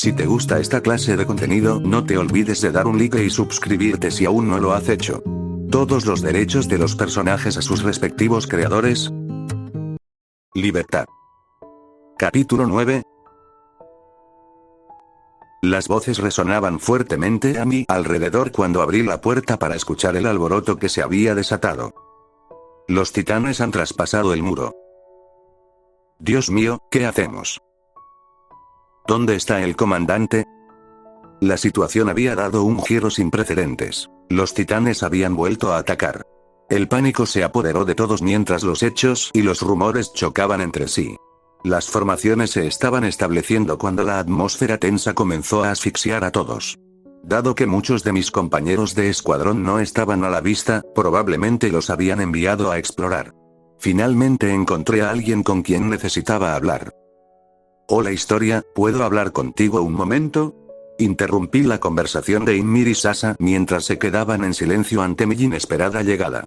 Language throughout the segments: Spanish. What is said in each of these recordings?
Si te gusta esta clase de contenido, no te olvides de dar un like y suscribirte si aún no lo has hecho. Todos los derechos de los personajes a sus respectivos creadores. Libertad. Capítulo 9. Las voces resonaban fuertemente a mi alrededor cuando abrí la puerta para escuchar el alboroto que se había desatado. Los titanes han traspasado el muro. Dios mío, ¿qué hacemos? ¿Dónde está el comandante? La situación había dado un giro sin precedentes. Los titanes habían vuelto a atacar. El pánico se apoderó de todos mientras los hechos y los rumores chocaban entre sí. Las formaciones se estaban estableciendo cuando la atmósfera tensa comenzó a asfixiar a todos. Dado que muchos de mis compañeros de escuadrón no estaban a la vista, probablemente los habían enviado a explorar. Finalmente encontré a alguien con quien necesitaba hablar. Hola Historia, ¿puedo hablar contigo un momento? Interrumpí la conversación de Ymir y Sasa mientras se quedaban en silencio ante mi inesperada llegada.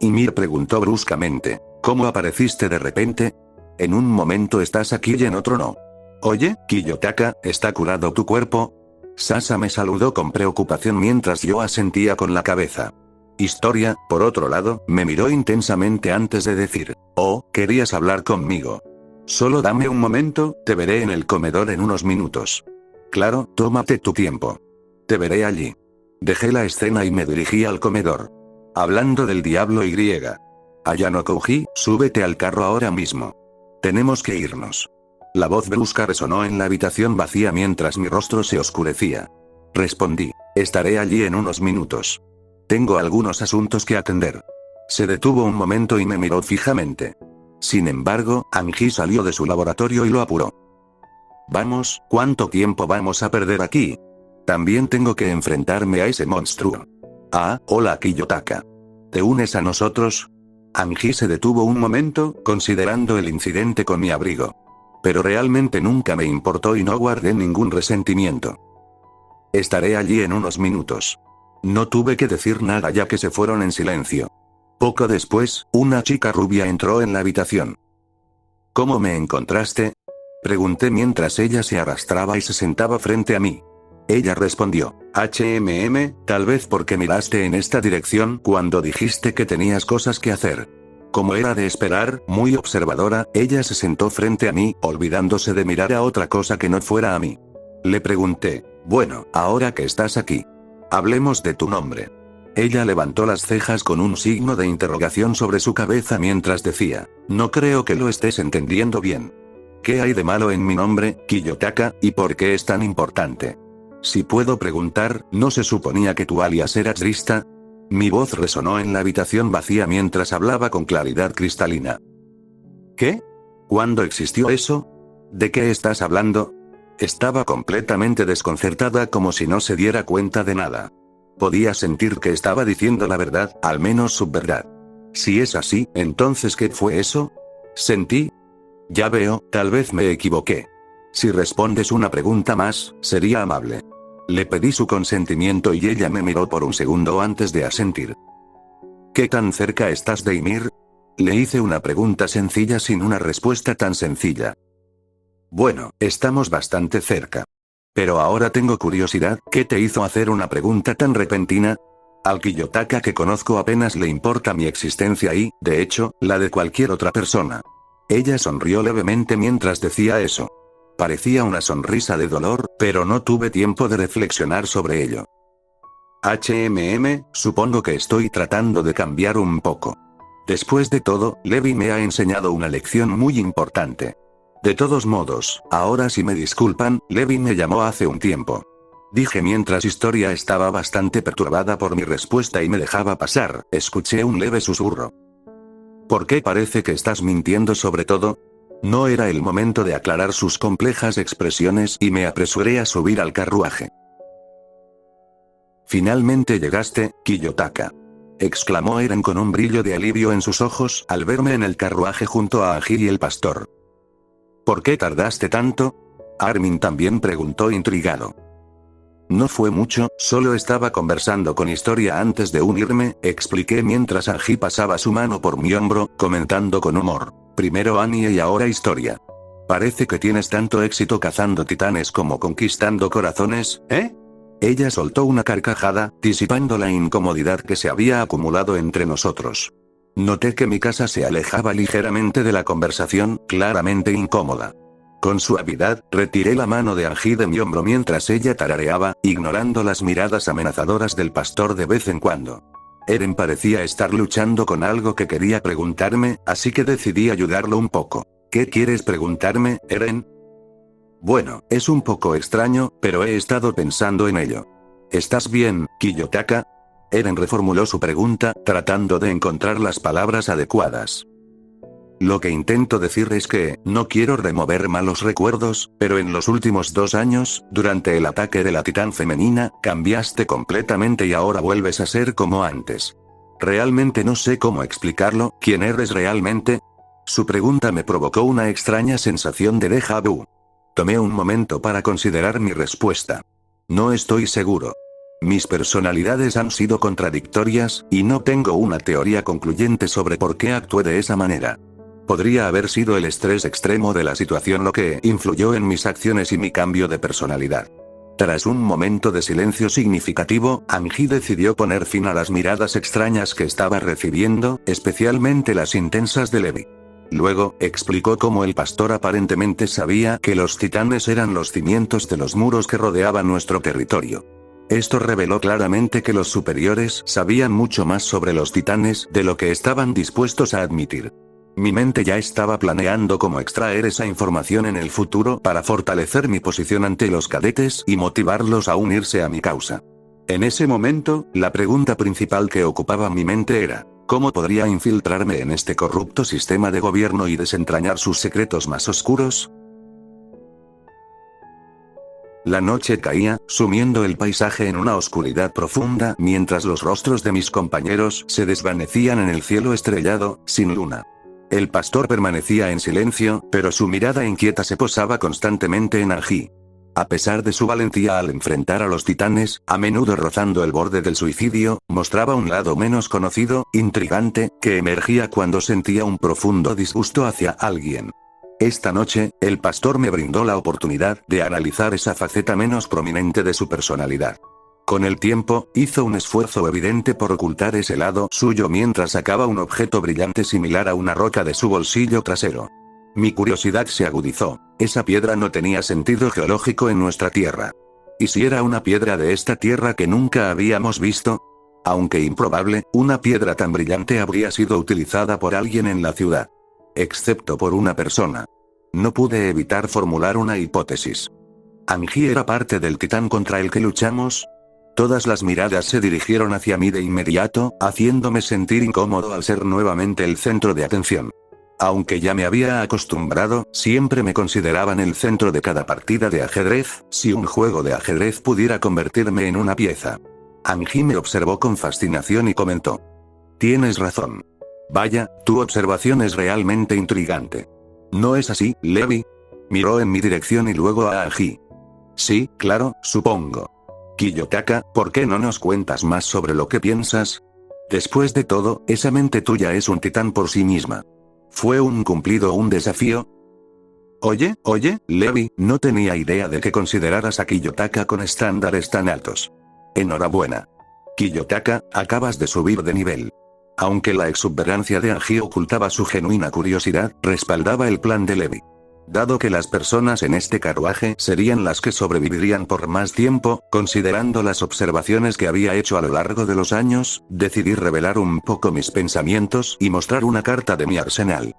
Ymir preguntó bruscamente, ¿cómo apareciste de repente? En un momento estás aquí y en otro no. Oye, Kiyotaka, ¿está curado tu cuerpo? Sasa me saludó con preocupación mientras yo asentía con la cabeza. Historia, por otro lado, me miró intensamente antes de decir, oh, ¿querías hablar conmigo? Solo dame un momento, te veré en el comedor en unos minutos. Claro, tómate tu tiempo. Te veré allí. Dejé la escena y me dirigí al comedor. Hablando del diablo y. Ayano Kouji, súbete al carro ahora mismo. Tenemos que irnos. La voz brusca resonó en la habitación vacía mientras mi rostro se oscurecía. Respondí, estaré allí en unos minutos. Tengo algunos asuntos que atender. Se detuvo un momento y me miró fijamente. Sin embargo, Anji salió de su laboratorio y lo apuró. Vamos, ¿cuánto tiempo vamos a perder aquí? También tengo que enfrentarme a ese monstruo. Ah, hola Kiyotaka. ¿Te unes a nosotros? Anji se detuvo un momento, considerando el incidente con mi abrigo. Pero realmente nunca me importó y no guardé ningún resentimiento. Estaré allí en unos minutos. No tuve que decir nada ya que se fueron en silencio. Poco después, una chica rubia entró en la habitación. ¿Cómo me encontraste? Pregunté mientras ella se arrastraba y se sentaba frente a mí. Ella respondió, tal vez porque miraste en esta dirección cuando dijiste que tenías cosas que hacer. Como era de esperar, muy observadora, ella se sentó frente a mí, olvidándose de mirar a otra cosa que no fuera a mí. Le pregunté, bueno, ahora que estás aquí, hablemos de tu nombre. Ella levantó las cejas con un signo de interrogación sobre su cabeza mientras decía, no creo que lo estés entendiendo bien. ¿Qué hay de malo en mi nombre, Kiyotaka, y por qué es tan importante? Si puedo preguntar, ¿no se suponía que tu alias era Trista? Mi voz resonó en la habitación vacía mientras hablaba con claridad cristalina. ¿Qué? ¿Cuándo existió eso? ¿De qué estás hablando? Estaba completamente desconcertada como si no se diera cuenta de nada. Podía sentir que estaba diciendo la verdad, al menos su verdad. Si es así, entonces ¿qué fue eso? Sentí. Ya veo, tal vez me equivoqué. Si respondes una pregunta más, sería amable. Le pedí su consentimiento y ella me miró por un segundo antes de asentir. ¿Qué tan cerca estás de Ymir? Le hice una pregunta sencilla sin una respuesta tan sencilla. Bueno, estamos bastante cerca. Pero ahora tengo curiosidad, ¿qué te hizo hacer una pregunta tan repentina? Al Kiyotaka que conozco apenas le importa mi existencia y, de hecho, la de cualquier otra persona. Ella sonrió levemente mientras decía eso. Parecía una sonrisa de dolor, pero no tuve tiempo de reflexionar sobre ello. Supongo que estoy tratando de cambiar un poco. Después de todo, Levi me ha enseñado una lección muy importante. De todos modos, ahora si me disculpan, Levi me llamó hace un tiempo. Dije mientras Historia estaba bastante perturbada por mi respuesta y me dejaba pasar, escuché un leve susurro. ¿Por qué parece que estás mintiendo sobre todo? No era el momento de aclarar sus complejas expresiones y me apresuré a subir al carruaje. Finalmente llegaste, Kiyotaka. Exclamó Eren con un brillo de alivio en sus ojos al verme en el carruaje junto a Aji y el pastor. ¿Por qué tardaste tanto? Armin también preguntó intrigado. No fue mucho, solo estaba conversando con Historia antes de unirme, expliqué mientras Aji pasaba su mano por mi hombro, comentando con humor. Primero Annie y ahora Historia. Parece que tienes tanto éxito cazando titanes como conquistando corazones, ¿eh? Ella soltó una carcajada, disipando la incomodidad que se había acumulado entre nosotros. Noté que mi casa se alejaba ligeramente de la conversación, claramente incómoda. Con suavidad, retiré la mano de Angie de mi hombro mientras ella tarareaba, ignorando las miradas amenazadoras del pastor de vez en cuando. Eren parecía estar luchando con algo que quería preguntarme, así que decidí ayudarlo un poco. ¿Qué quieres preguntarme, Eren? Bueno, es un poco extraño, pero he estado pensando en ello. ¿Estás bien, Kiyotaka? Eren reformuló su pregunta, tratando de encontrar las palabras adecuadas. Lo que intento decir es que, no quiero remover malos recuerdos, pero en los últimos 2 años, durante el ataque de la titán femenina, cambiaste completamente y ahora vuelves a ser como antes. Realmente no sé cómo explicarlo, ¿quién eres realmente? Su pregunta me provocó una extraña sensación de déjà vu. Tomé un momento para considerar mi respuesta. No estoy seguro. Mis personalidades han sido contradictorias, y no tengo una teoría concluyente sobre por qué actué de esa manera. Podría haber sido el estrés extremo de la situación lo que influyó en mis acciones y mi cambio de personalidad. Tras un momento de silencio significativo, Angie decidió poner fin a las miradas extrañas que estaba recibiendo, especialmente las intensas de Levi. Luego, explicó cómo el pastor aparentemente sabía que los titanes eran los cimientos de los muros que rodeaban nuestro territorio. Esto reveló claramente que los superiores sabían mucho más sobre los titanes de lo que estaban dispuestos a admitir. Mi mente ya estaba planeando cómo extraer esa información en el futuro para fortalecer mi posición ante los cadetes y motivarlos a unirse a mi causa. En ese momento, la pregunta principal que ocupaba mi mente era, ¿cómo podría infiltrarme en este corrupto sistema de gobierno y desentrañar sus secretos más oscuros? La noche caía, sumiendo el paisaje en una oscuridad profunda mientras los rostros de mis compañeros se desvanecían en el cielo estrellado, sin luna. El pastor permanecía en silencio, pero su mirada inquieta se posaba constantemente en Angie. A pesar de su valentía al enfrentar a los titanes, a menudo rozando el borde del suicidio, mostraba un lado menos conocido, intrigante, que emergía cuando sentía un profundo disgusto hacia alguien. Esta noche, el pastor me brindó la oportunidad de analizar esa faceta menos prominente de su personalidad. Con el tiempo, hizo un esfuerzo evidente por ocultar ese lado suyo mientras sacaba un objeto brillante similar a una roca de su bolsillo trasero. Mi curiosidad se agudizó. Esa piedra no tenía sentido geológico en nuestra tierra. ¿Y si era una piedra de esta tierra que nunca habíamos visto? Aunque improbable, una piedra tan brillante habría sido utilizada por alguien en la ciudad. Excepto por una persona. No pude evitar formular una hipótesis. ¿Angie era parte del titán contra el que luchamos? Todas las miradas se dirigieron hacia mí de inmediato, haciéndome sentir incómodo al ser nuevamente el centro de atención. Aunque ya me había acostumbrado, siempre me consideraban el centro de cada partida de ajedrez, si un juego de ajedrez pudiera convertirme en una pieza. Angie me observó con fascinación y comentó. Tienes razón. Vaya, tu observación es realmente intrigante. ¿No es así, Levi? Miró en mi dirección y luego a Angie. Sí, claro, supongo. Kiyotaka, ¿por qué no nos cuentas más sobre lo que piensas? Después de todo, esa mente tuya es un titán por sí misma. ¿Fue un cumplido o un desafío? Oye, Levi, no tenía idea de que consideraras a Kiyotaka con estándares tan altos. Enhorabuena. Kiyotaka, acabas de subir de nivel. Aunque la exuberancia de Angie ocultaba su genuina curiosidad, respaldaba el plan de Levi. Dado que las personas en este carruaje serían las que sobrevivirían por más tiempo, considerando las observaciones que había hecho a lo largo de los años, decidí revelar un poco mis pensamientos y mostrar una carta de mi arsenal.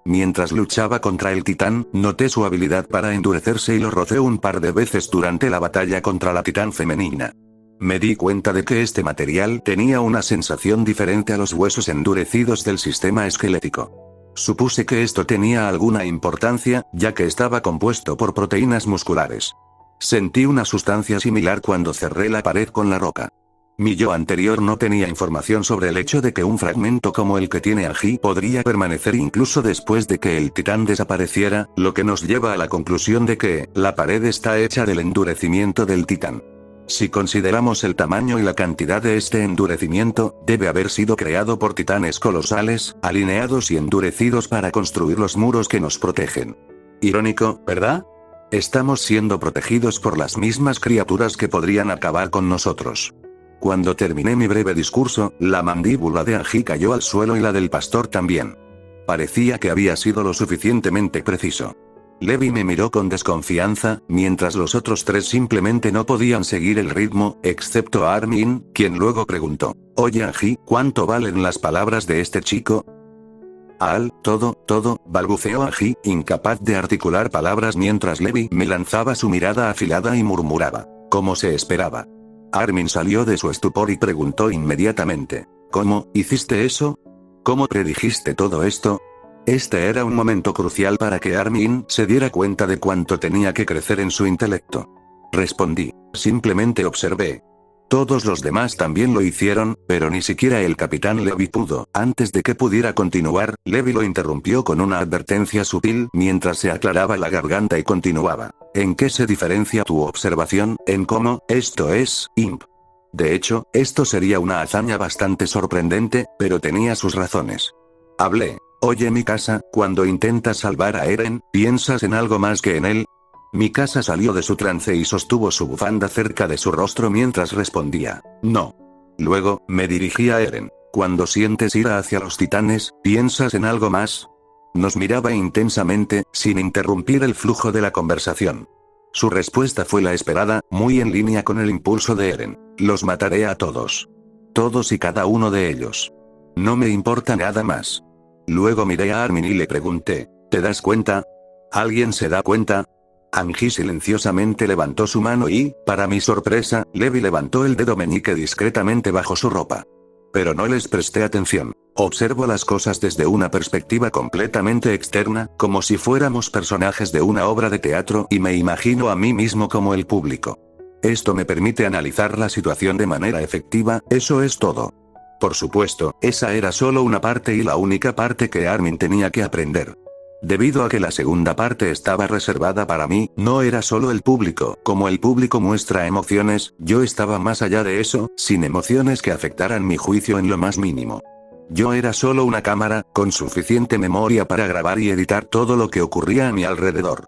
Mientras luchaba contra el titán, noté su habilidad para endurecerse y lo rocé un par de veces durante la batalla contra la titán femenina. Me di cuenta de que este material tenía una sensación diferente a los huesos endurecidos del sistema esquelético. Supuse que esto tenía alguna importancia, ya que estaba compuesto por proteínas musculares. Sentí una sustancia similar cuando cerré la pared con la roca. Mi yo anterior no tenía información sobre el hecho de que un fragmento como el que tiene Angie podría permanecer incluso después de que el titán desapareciera, lo que nos lleva a la conclusión de que la pared está hecha del endurecimiento del titán. Si consideramos el tamaño y la cantidad de este endurecimiento, debe haber sido creado por titanes colosales, alineados y endurecidos para construir los muros que nos protegen. Irónico, ¿verdad? Estamos siendo protegidos por las mismas criaturas que podrían acabar con nosotros. Cuando terminé mi breve discurso, la mandíbula de Angie cayó al suelo y la del pastor también. Parecía que había sido lo suficientemente preciso. Levi me miró con desconfianza, mientras los otros tres simplemente no podían seguir el ritmo, excepto Armin, quien luego preguntó: «Oye Angie, ¿cuánto valen las palabras de este chico?» Todo, balbuceó Angie, incapaz de articular palabras mientras Levi me lanzaba su mirada afilada y murmuraba: «Como se esperaba». Armin salió de su estupor y preguntó inmediatamente: «¿Cómo hiciste eso? ¿Cómo predijiste todo esto?» Este era un momento crucial para que Armin se diera cuenta de cuánto tenía que crecer en su intelecto. Respondí: «Simplemente observé». Todos los demás también lo hicieron, pero ni siquiera el capitán Levi pudo. Antes de que pudiera continuar, Levi lo interrumpió con una advertencia sutil mientras se aclaraba la garganta y continuaba: «¿En qué se diferencia tu observación, en cómo, esto es, imp? De hecho, esto sería una hazaña bastante sorprendente, pero tenía sus razones». Hablé: «Oye Mikasa, cuando intentas salvar a Eren, ¿piensas en algo más que en él?» Mikasa salió de su trance y sostuvo su bufanda cerca de su rostro mientras respondía: «No». Luego, me dirigí a Eren: «Cuando sientes ira hacia los titanes, ¿piensas en algo más?» Nos miraba intensamente, sin interrumpir el flujo de la conversación. Su respuesta fue la esperada, muy en línea con el impulso de Eren: «Los mataré a todos. Todos y cada uno de ellos. No me importa nada más». Luego miré a Armin y le pregunté: «¿Te das cuenta? ¿Alguien se da cuenta?» Angie silenciosamente levantó su mano y, para mi sorpresa, Levi levantó el dedo meñique discretamente bajo su ropa. Pero no les presté atención. Observo las cosas desde una perspectiva completamente externa, como si fuéramos personajes de una obra de teatro, y me imagino a mí mismo como el público. Esto me permite analizar la situación de manera efectiva, eso es todo. Por supuesto, esa era solo una parte y la única parte que Armin tenía que aprender. Debido a que la segunda parte estaba reservada para mí, no era solo el público. Como el público muestra emociones, yo estaba más allá de eso, sin emociones que afectaran mi juicio en lo más mínimo. Yo era solo una cámara, con suficiente memoria para grabar y editar todo lo que ocurría a mi alrededor.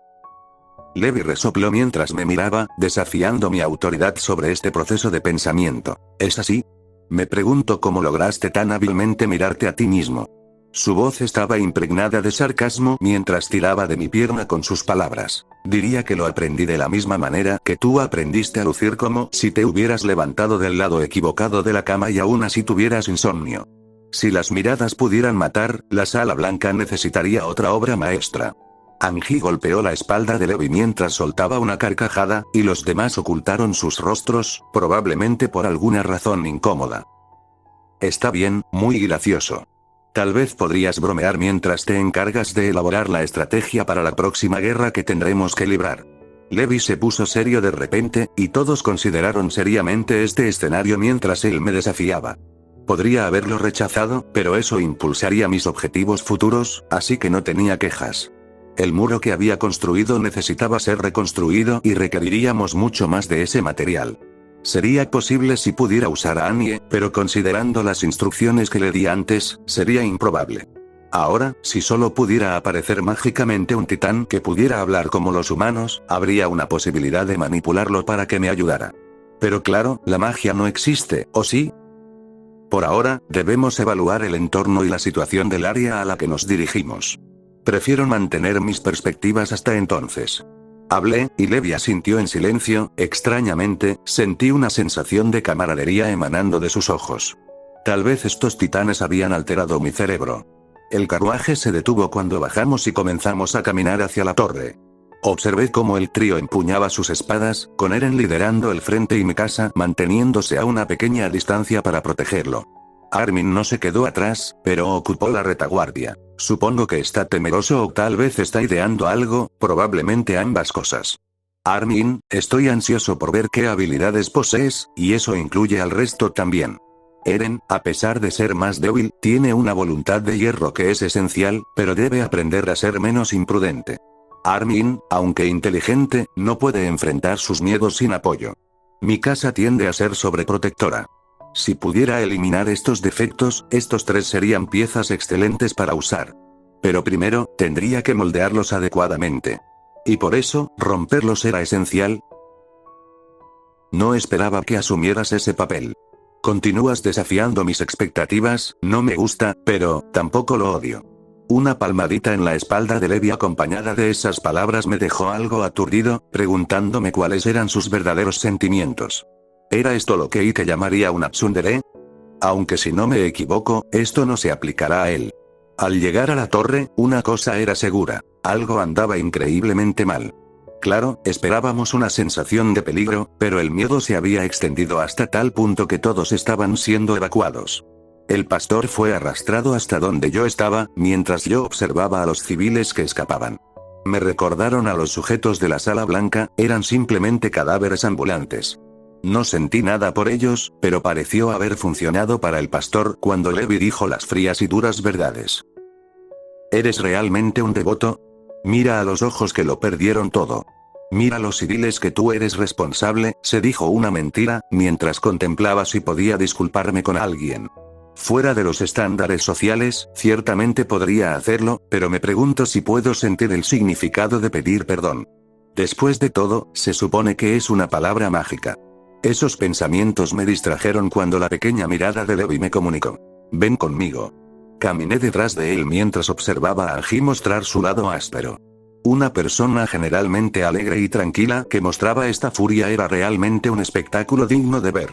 Levi resopló mientras me miraba, desafiando mi autoridad sobre este proceso de pensamiento. ¿Es así? Me pregunto cómo lograste tan hábilmente mirarte a ti mismo. Su voz estaba impregnada de sarcasmo mientras tiraba de mi pierna con sus palabras. Diría que lo aprendí de la misma manera que tú aprendiste a lucir, como si te hubieras levantado del lado equivocado de la cama y aún así tuvieras insomnio. Si las miradas pudieran matar, la Sala Blanca necesitaría otra obra maestra. Angie golpeó la espalda de Levi mientras soltaba una carcajada, y los demás ocultaron sus rostros, probablemente por alguna razón incómoda. Está bien, muy gracioso. Tal vez podrías bromear mientras te encargas de elaborar la estrategia para la próxima guerra que tendremos que librar. Levi se puso serio de repente, y todos consideraron seriamente este escenario mientras él me desafiaba. Podría haberlo rechazado, pero eso impulsaría mis objetivos futuros, así que no tenía quejas. El muro que había construido necesitaba ser reconstruido y requeriríamos mucho más de ese material. Sería posible si pudiera usar a Annie, pero considerando las instrucciones que le di antes, sería improbable. Ahora, si solo pudiera aparecer mágicamente un titán que pudiera hablar como los humanos, habría una posibilidad de manipularlo para que me ayudara. Pero claro, la magia no existe, ¿o sí? Por ahora, debemos evaluar el entorno y la situación del área a la que nos dirigimos. Prefiero mantener mis perspectivas hasta entonces. Hablé, y Levi asintió en silencio. Extrañamente, sentí una sensación de camaradería emanando de sus ojos. Tal vez estos titanes habían alterado mi cerebro. El carruaje se detuvo cuando bajamos y comenzamos a caminar hacia la torre. Observé cómo el trío empuñaba sus espadas, con Eren liderando el frente y Mikasa manteniéndose a una pequeña distancia para protegerlo. Armin no se quedó atrás, pero ocupó la retaguardia. Supongo que está temeroso o tal vez está ideando algo, probablemente ambas cosas. Armin, estoy ansioso por ver qué habilidades posees, y eso incluye al resto también. Eren, a pesar de ser más débil, tiene una voluntad de hierro que es esencial, pero debe aprender a ser menos imprudente. Armin, aunque inteligente, no puede enfrentar sus miedos sin apoyo. Mikasa tiende a ser sobreprotectora. Si pudiera eliminar estos defectos, estos tres serían piezas excelentes para usar. Pero primero, tendría que moldearlos adecuadamente. Y por eso, romperlos era esencial. No esperaba que asumieras ese papel. Continúas desafiando mis expectativas, no me gusta, pero tampoco lo odio. Una palmadita en la espalda de Levi acompañada de esas palabras me dejó algo aturdido, preguntándome cuáles eran sus verdaderos sentimientos. ¿Era esto lo que Ike llamaría una tsundere? Aunque si no me equivoco, esto no se aplicará a él. Al llegar a la torre, una cosa era segura, algo andaba increíblemente mal. Claro, esperábamos una sensación de peligro, pero el miedo se había extendido hasta tal punto que todos estaban siendo evacuados. El pastor fue arrastrado hasta donde yo estaba, mientras yo observaba a los civiles que escapaban. Me recordaron a los sujetos de la Sala Blanca, eran simplemente cadáveres ambulantes. No sentí nada por ellos, pero pareció haber funcionado para el pastor cuando Levi dijo las frías y duras verdades. ¿Eres realmente un devoto? Mira a los ojos que lo perdieron todo. Mira a los civiles que tú eres responsable, se dijo una mentira, mientras contemplaba si podía disculparme con alguien. Fuera de los estándares sociales, ciertamente podría hacerlo, pero me pregunto si puedo sentir el significado de pedir perdón. Después de todo, se supone que es una palabra mágica. Esos pensamientos me distrajeron cuando la pequeña mirada de Levi me comunicó. Ven conmigo. Caminé detrás de él mientras observaba a Angie mostrar su lado áspero. Una persona generalmente alegre y tranquila que mostraba esta furia era realmente un espectáculo digno de ver.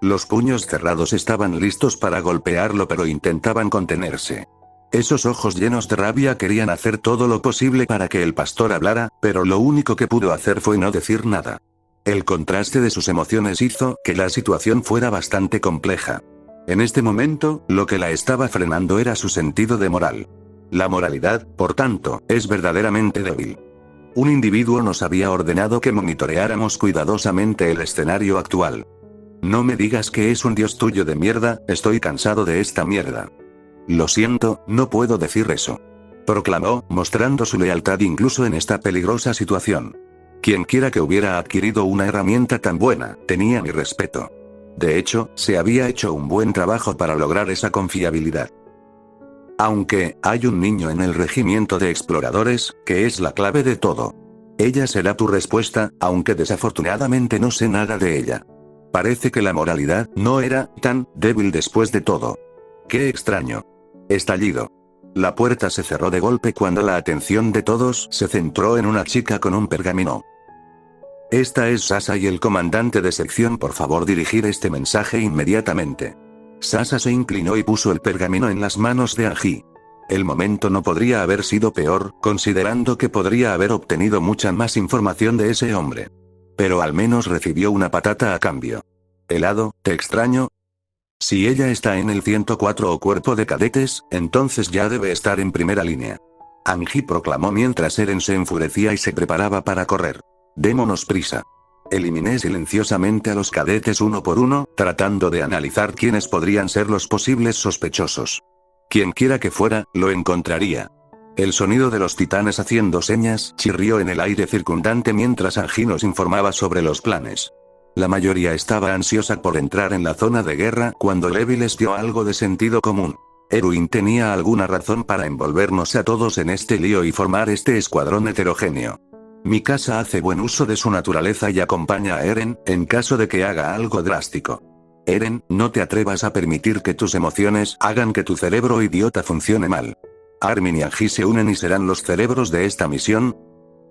Los puños cerrados estaban listos para golpearlo pero intentaban contenerse. Esos ojos llenos de rabia querían hacer todo lo posible para que el pastor hablara, pero lo único que pudo hacer fue no decir nada. El contraste de sus emociones hizo que la situación fuera bastante compleja. En este momento, lo que la estaba frenando era su sentido de moral. La moralidad, por tanto, es verdaderamente débil. Un individuo nos había ordenado que monitoreáramos cuidadosamente el escenario actual. No me digas que es un dios tuyo de mierda, estoy cansado de esta mierda. Lo siento, no puedo decir eso. Proclamó, mostrando su lealtad incluso en esta peligrosa situación. Quienquiera que hubiera adquirido una herramienta tan buena, tenía mi respeto. De hecho, se había hecho un buen trabajo para lograr esa confiabilidad. Aunque, hay un niño en el regimiento de exploradores, que es la clave de todo. Ella será tu respuesta, aunque desafortunadamente no sé nada de ella. Parece que la moralidad no era tan débil después de todo. ¡Qué extraño! Estallido. La puerta se cerró de golpe cuando la atención de todos se centró en una chica con un pergamino. Esta es Sasa y el comandante de sección, por favor dirigir este mensaje inmediatamente. Sasa se inclinó y puso el pergamino en las manos de Angie. El momento no podría haber sido peor, considerando que podría haber obtenido mucha más información de ese hombre. Pero al menos recibió una patata a cambio. Helado, ¿te extraño? Si ella está en el 104 o cuerpo de cadetes, entonces ya debe estar en primera línea. Angie proclamó mientras Eren se enfurecía y se preparaba para correr. Démonos prisa. Eliminé silenciosamente a los cadetes uno por uno, tratando de analizar quiénes podrían ser los posibles sospechosos. Quienquiera que fuera, lo encontraría. El sonido de los titanes haciendo señas chirrió en el aire circundante mientras Angie nos informaba sobre los planes. La mayoría estaba ansiosa por entrar en la zona de guerra cuando Levi les dio algo de sentido común. Erwin tenía alguna razón para envolvernos a todos en este lío y formar este escuadrón heterogéneo. Mi casa hace buen uso de su naturaleza y acompaña a Eren, en caso de que haga algo drástico. Eren, no te atrevas a permitir que tus emociones hagan que tu cerebro idiota funcione mal. Armin y Angie se unen y serán los cerebros de esta misión.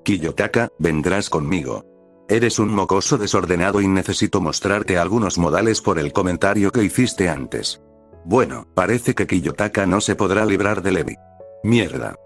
Kiyotaka, vendrás conmigo. Eres un mocoso desordenado y necesito mostrarte algunos modales por el comentario que hiciste antes. Bueno, parece que Kiyotaka no se podrá librar de Levi. Mierda.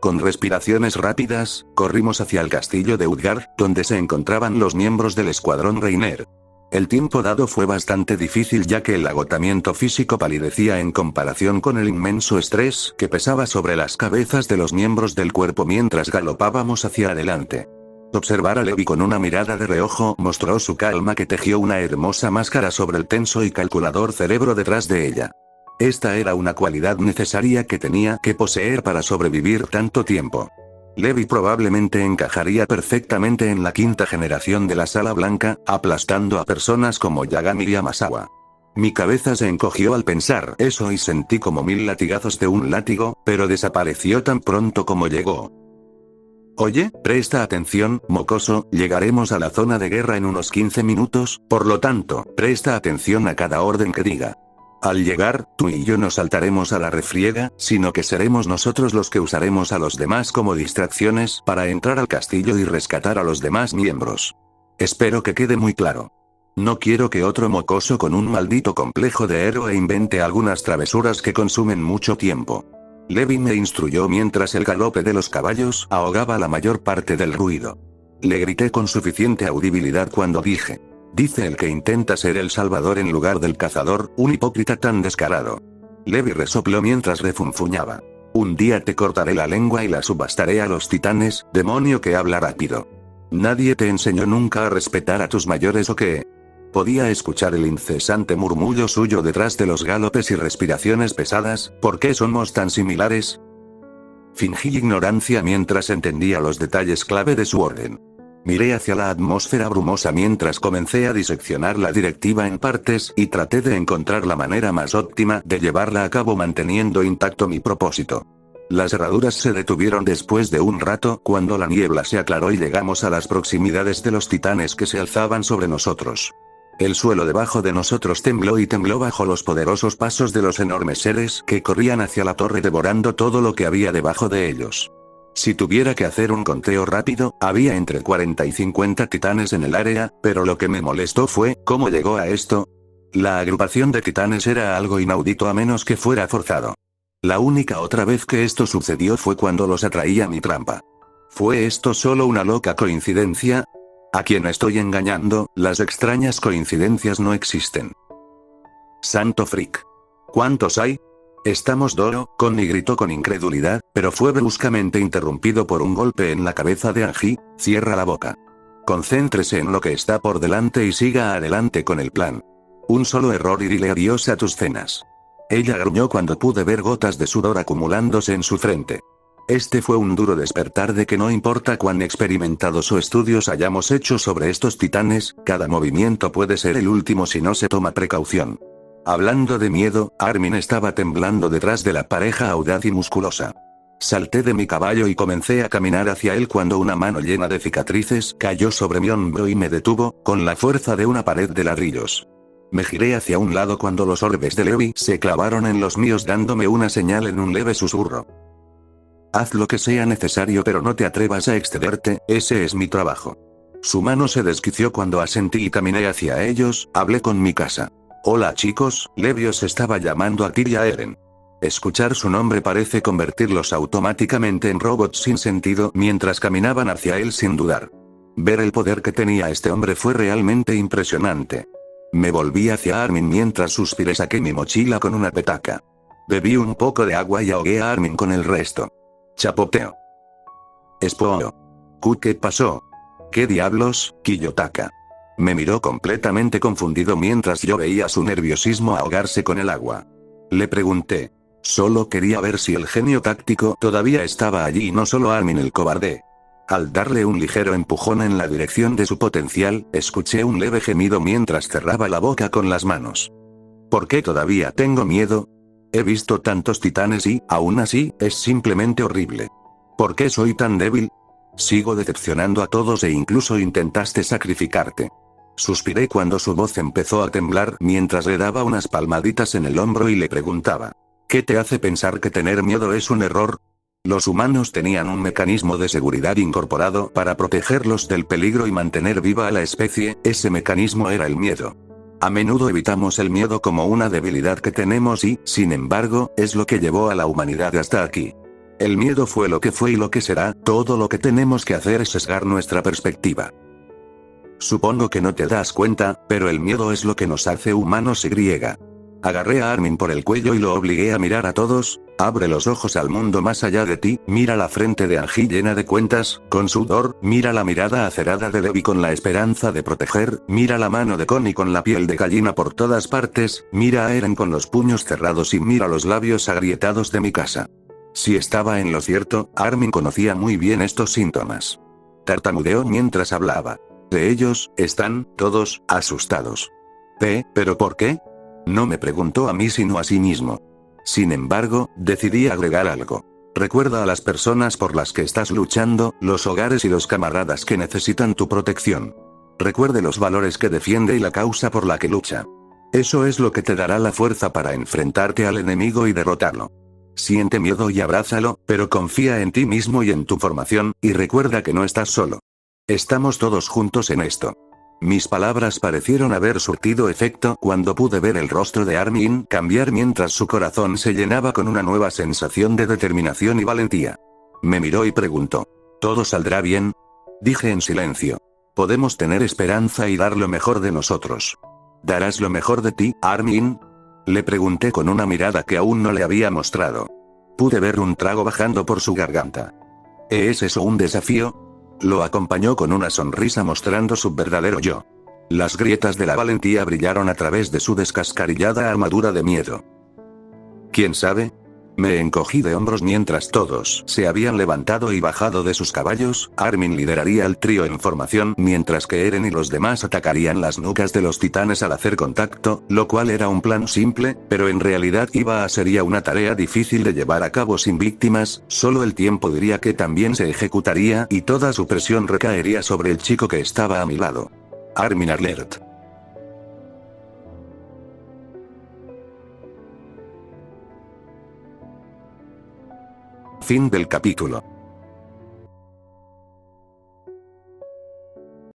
Con respiraciones rápidas, corrimos hacia el castillo de Utgard, donde se encontraban los miembros del escuadrón Reiner. El tiempo dado fue bastante difícil ya que el agotamiento físico palidecía en comparación con el inmenso estrés que pesaba sobre las cabezas de los miembros del cuerpo mientras galopábamos hacia adelante. Observar a Levi con una mirada de reojo mostró su calma que tejió una hermosa máscara sobre el tenso y calculador cerebro detrás de ella. Esta era una cualidad necesaria que tenía que poseer para sobrevivir tanto tiempo. Levi probablemente encajaría perfectamente en la quinta generación de la Sala Blanca, aplastando a personas como Yagami y Amasawa. Mi cabeza se encogió al pensar eso y sentí como 1000 latigazos de un látigo, pero desapareció tan pronto como llegó. Oye, presta atención, mocoso, llegaremos a la zona de guerra en unos 15 minutos, por lo tanto, presta atención a cada orden que diga. Al llegar, tú y yo no saltaremos a la refriega, sino que seremos nosotros los que usaremos a los demás como distracciones para entrar al castillo y rescatar a los demás miembros. Espero que quede muy claro. No quiero que otro mocoso con un maldito complejo de héroe invente algunas travesuras que consumen mucho tiempo. Levi me instruyó mientras el galope de los caballos ahogaba la mayor parte del ruido. Le grité con suficiente audibilidad cuando dije: dice el que intenta ser el salvador en lugar del cazador, un hipócrita tan descarado. Levi resopló mientras refunfuñaba. Un día te cortaré la lengua y la subastaré a los titanes, demonio que habla rápido. ¿Nadie te enseñó nunca a respetar a tus mayores o qué? Podía escuchar el incesante murmullo suyo detrás de los galopes y respiraciones pesadas. ¿Por qué somos tan similares? Fingí ignorancia mientras entendía los detalles clave de su orden. Miré hacia la atmósfera brumosa mientras comencé a diseccionar la directiva en partes y traté de encontrar la manera más óptima de llevarla a cabo manteniendo intacto mi propósito. Las herraduras se detuvieron después de un rato cuando la niebla se aclaró y llegamos a las proximidades de los titanes que se alzaban sobre nosotros. El suelo debajo de nosotros tembló y tembló bajo los poderosos pasos de los enormes seres que corrían hacia la torre devorando todo lo que había debajo de ellos. Si tuviera que hacer un conteo rápido, había entre 40 y 50 titanes en el área, pero lo que me molestó fue cómo llegó a esto. La agrupación de titanes era algo inaudito a menos que fuera forzado. La única otra vez que esto sucedió fue cuando los atraía a mi trampa. ¿Fue esto solo una loca coincidencia? ¿A quién estoy engañando? Las extrañas coincidencias no existen. Santo Frick. ¿Cuántos hay? Estamos Doro, Connie gritó con incredulidad, pero fue bruscamente interrumpido por un golpe en la cabeza de Angie. Cierra la boca. Concéntrese en lo que está por delante y siga adelante con el plan. Un solo error y dile adiós a tus cenas. Ella gruñó cuando pude ver gotas de sudor acumulándose en su frente. Este fue un duro despertar de que no importa cuán experimentados o estudios hayamos hecho sobre estos titanes, cada movimiento puede ser el último si no se toma precaución. Hablando de miedo, Armin estaba temblando detrás de la pareja audaz y musculosa. Salté de mi caballo y comencé a caminar hacia él cuando una mano llena de cicatrices cayó sobre mi hombro y me detuvo, con la fuerza de una pared de ladrillos. Me giré hacia un lado cuando los orbes de Levi se clavaron en los míos dándome una señal en un leve susurro. Haz lo que sea necesario pero no te atrevas a excederte, ese es mi trabajo. Su mano se desquició cuando asentí y caminé hacia ellos. Hablé con mi casa. Hola chicos, Levi os estaba llamando a ti y a Eren. Escuchar su nombre parece convertirlos automáticamente en robots sin sentido mientras caminaban hacia él sin dudar. Ver el poder que tenía este hombre fue realmente impresionante. Me volví hacia Armin mientras suspiré. Saqué mi mochila con una petaca. Bebí un poco de agua y ahogué a Armin con el resto. Chapoteo. Espoo. ¿Qué pasó? ¿Qué diablos, Kiyotaka? Me miró completamente confundido mientras yo veía su nerviosismo ahogarse con el agua. Le pregunté. Solo quería ver si el genio táctico todavía estaba allí y no solo Armin el cobarde. Al darle un ligero empujón en la dirección de su potencial, escuché un leve gemido mientras cerraba la boca con las manos. ¿Por qué todavía tengo miedo? He visto tantos titanes y, aún así, es simplemente horrible. ¿Por qué soy tan débil? Sigo decepcionando a todos e incluso intentaste sacrificarte. Suspiré cuando su voz empezó a temblar mientras le daba unas palmaditas en el hombro y le preguntaba. ¿Qué te hace pensar que tener miedo es un error? Los humanos tenían un mecanismo de seguridad incorporado para protegerlos del peligro y mantener viva a la especie. Ese mecanismo era el miedo. A menudo evitamos el miedo como una debilidad que tenemos y, sin embargo, es lo que llevó a la humanidad hasta aquí. El miedo fue lo que fue y lo que será. Todo lo que tenemos que hacer es sesgar nuestra perspectiva. Supongo que no te das cuenta, pero el miedo es lo que nos hace humanos. Agarré a Armin por el cuello y lo obligué a mirar a todos. Abre los ojos al mundo más allá de ti, mira la frente de Angie llena de cuentas, con sudor, mira la mirada acerada de Levi con la esperanza de proteger, mira la mano de Connie con la piel de gallina por todas partes, mira a Eren con los puños cerrados y mira los labios agrietados de mi casa. Si estaba en lo cierto, Armin conocía muy bien estos síntomas. Tartamudeó mientras hablaba. De ellos, están, todos, asustados. ¿Pero por qué? No me preguntó a mí sino a sí mismo. Sin embargo, decidí agregar algo. Recuerda a las personas por las que estás luchando, los hogares y los camaradas que necesitan tu protección. Recuerde los valores que defiende y la causa por la que lucha. Eso es lo que te dará la fuerza para enfrentarte al enemigo y derrotarlo. Siente miedo y abrázalo, pero confía en ti mismo y en tu formación, y recuerda que no estás solo. Estamos todos juntos en esto. Mis palabras parecieron haber surtido efecto cuando pude ver el rostro de Armin cambiar mientras su corazón se llenaba con una nueva sensación de determinación y valentía. Me miró y preguntó: ¿todo saldrá bien? Dije en silencio: podemos tener esperanza y dar lo mejor de nosotros. ¿Darás lo mejor de ti, Armin? Le pregunté con una mirada que aún no le había mostrado. Pude ver un trago bajando por su garganta. ¿Es eso un desafío? Lo acompañó con una sonrisa mostrando su verdadero yo. Las grietas de la valentía brillaron a través de su descascarillada armadura de miedo. ¿Quién sabe? Me encogí de hombros mientras todos se habían levantado y bajado de sus caballos. Armin lideraría el trío en formación, mientras que Eren y los demás atacarían las nucas de los titanes al hacer contacto, lo cual era un plan simple, pero en realidad sería una tarea difícil de llevar a cabo sin víctimas. Solo el tiempo diría que también se ejecutaría y toda su presión recaería sobre el chico que estaba a mi lado. Armin alert. Fin del capítulo.